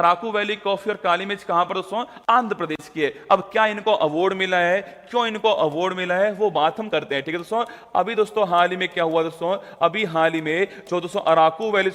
Araku valley coffee और काली मिर्च कहां पर दोस्तों? आंध्र प्रदेश की है। अब क्या इनको अवार्ड मिला है, क्यों इनको अवार्ड मिला है, वो बात हम करते हैं। ठीक है दोस्तों, अभी दोस्तों हाल ही में क्या हुआ दोस्तों, अभी हाल ही में जो दोस्तों अराकू वैली,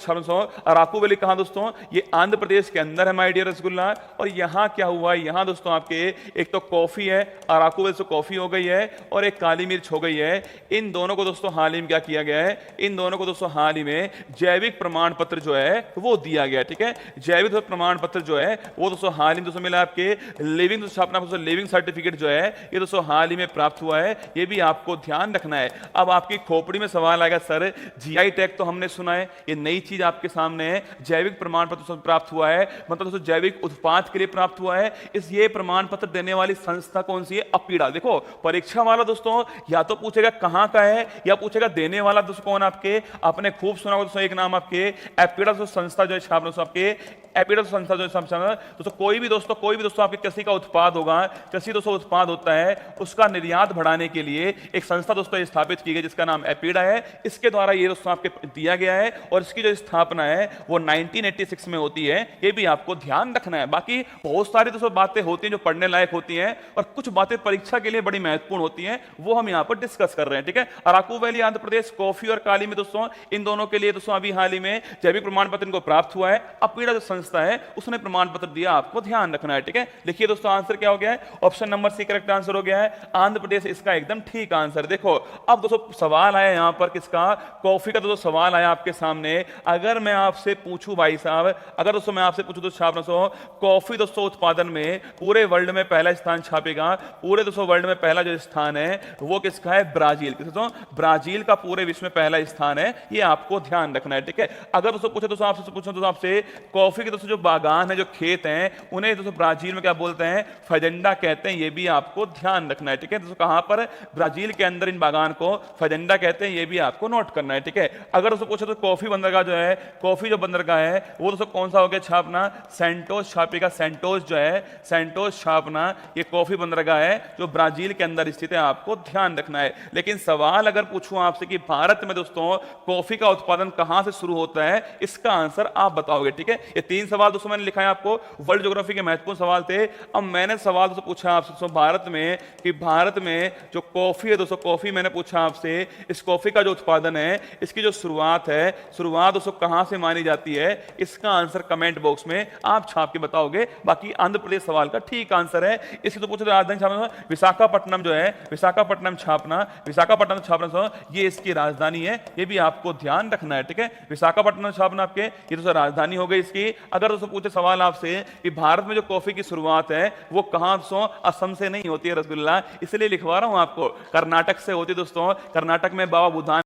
अराकू वैली कहां दोस्तों? ये आंध्र प्रदेश के अंदर है माय डियर रसगुल्ला। और यहां क्या हुआ, यहां दोस्तों आपके एक तो कॉफी है, अराकू वैली से कॉफी हो गई है और एक काली मिर्च हो गई है। इन दोनों को दोस्तों हाल ही में क्या किया गया है, इन दोनों को दोस्तों हाल ही में जैविक प्रमाण पत्र जो है वो दिया गया। ठीक है, जैविक प्रमाण पत्र जो है वो दोस्तों हाल ही में दोस्तों मिला आपके लिविंग अपना दोस्तों लिविंग सर्टिफिकेट जो है ये दोस्तों हाल ही में प्राप्त हुआ है। ये भी आपको ध्यान रखना है। अब आपकी खोपड़ी में सवाल आएगा, सर जीआई टैग तो हमने सुना है, ये नई चीज आपके सामने है, जैविक प्रमाण पत्र प्राप्त हुआ है, मतलब दोस्तों जैविक उत्पाद के लिए प्राप्त हुआ है। इस ये प्रमाण पत्र देने वाली संस्था कौन सी है? अपीड़ा। देखो परीक्षा वाला दोस्तों या तो पूछेगा कहां का है या पूछेगा देने वाला दोस्तों कौन आपके, आपने खूब सुना दोस्तों एक नाम आपके अपीड़ा संस्था जो है छाप दोस्तों आपके एपिडल संस्था जो दोस्तों कोई भी दोस्तों आपके कृषि का उत्पाद होगा, कृषि दोस्तों उत्पाद होता है, उसका निर्यात बढ़ाने के लिए एक संस्था दोस्तों स्थापित की गई जिसका नाम एपीडा है। इसके द्वारा ये दोस्तों आपके दिया गया है और इसकी जो स्थापना है वो 1986 में होती है। ये भी आपको ध्यान रखना है। बाकी बहुत सारी दोस्तों बातें होती हैं जो पढ़ने लायक होती हैं और कुछ बातें परीक्षा के लिए बड़ी महत्वपूर्ण होती हैं, वो हम यहाँ पर डिस्कस कर रहे हैं। ठीक है, अराकू वैली आंध्र प्रदेश, कॉफी और काली में दोस्तों इन दोनों के लिए दोस्तों अभी हाल ही में जैविक प्रमाण पत्र इनको प्राप्त हुआ है। अपीडा जो संस्था है उसने प्रमाण पत्र दिया, आपको ध्यान रखना है। ठीक है, देखिए दोस्तों आंसर क्या हो गया है, option number C correct answer हो गया है, आंध्र प्रदेश इसका एकदम ठीक आंसर। देखो अब दोस्तों सवाल आया यहां पर किसका? कॉफी का दोस्तों सवाल आया आपके सामने। अगर मैं आपसे पूछूं भाई साहब, अगर दोस्तों मैं आपसे पूछूं तो कॉफी दोस्तों उत्पादन में पूरे वर्ल्ड में पहला स्थान छापेगा, पूरे दोस्तों वर्ल्ड में पहला जो स्थान है वो किसका है? ब्राजील। दोस्तों ब्राजील का पूरे विश्व में पहला स्थान है, ये आपको ध्यान रखना है। ठीक है, अगर दोस्तों पूछे दोस्तों आपसे कॉफी के दोस्तों जो बागान है, जो खेत हैं, उन्हें दोस्तों ब्राजील में क्या बोलते हैं? फजेंडा कहते हैं। ये भी आपको ध्यान रखना है। ठीक है दोस्तों, कहां पर? ब्राजील के अंदर इन बागान को फजेंडा कहते हैं, ये भी आपको नोट करना है। ठीक है, अगर दोस्तों पूछे तो कॉफी बंदरगाह जो है, कॉफी जो बंदरगाह है वो दोस्तों कौन सा हो गया छापना? सेंटोस छापेगा। सेंटोस जो है, सेंटोस छापना, ये कॉफी बंदरगाह है जो ब्राजील के अंदर स्थित है, आपको ध्यान रखना है। लेकिन सवाल अगर पूछूं आपसे कि भारत में दोस्तों कॉफी का उत्पादन कहां से शुरू होता है, इसका आंसर आप बताओगे। ठीक है, ये तीन सवाल दोस्तों मैंने लिखा है आपको, वर्ल्ड ज्योग्राफी के महत्वपूर्ण सवाल थे। अब मैंने सवाल दोस्तों पूछा आपसे भारत में कि भारत में जो कॉफी है दोस्तों, कॉफी मैंने पूछा आपसे, इस कॉफी का जो उत्पादन है इसकी जो शुरुआत है, शुरुआत दोस्तों कहां से मानी जाती है, इसका आंसर कमेंट बॉक्स में आप छाप के बताओगे। बाकी आंध्र प्रदेश सवाल का ठीक आंसर है। इसकी तो पूछो राजधानी छापना, विशाखापट्टनम जो है, विशाखापट्टनम छापना, विशाखापट्टनम छापना ये इसकी राजधानी है, ये भी आपको ध्यान रखना है। ठीक है, विशाखापट्टनम छापना आपके ये दोस्तों राजधानी हो गई इसकी। अगर दोस्तों पूछे सवाल आपसे कि भारत में जो कॉफी की शुरुआत है वो कहां से? असम से नहीं होती है रसगुल्ला, इसलिए लिखवा रहा हूं आपको, कर्नाटक से होती है दोस्तों। कर्नाटक में बाबा बुधान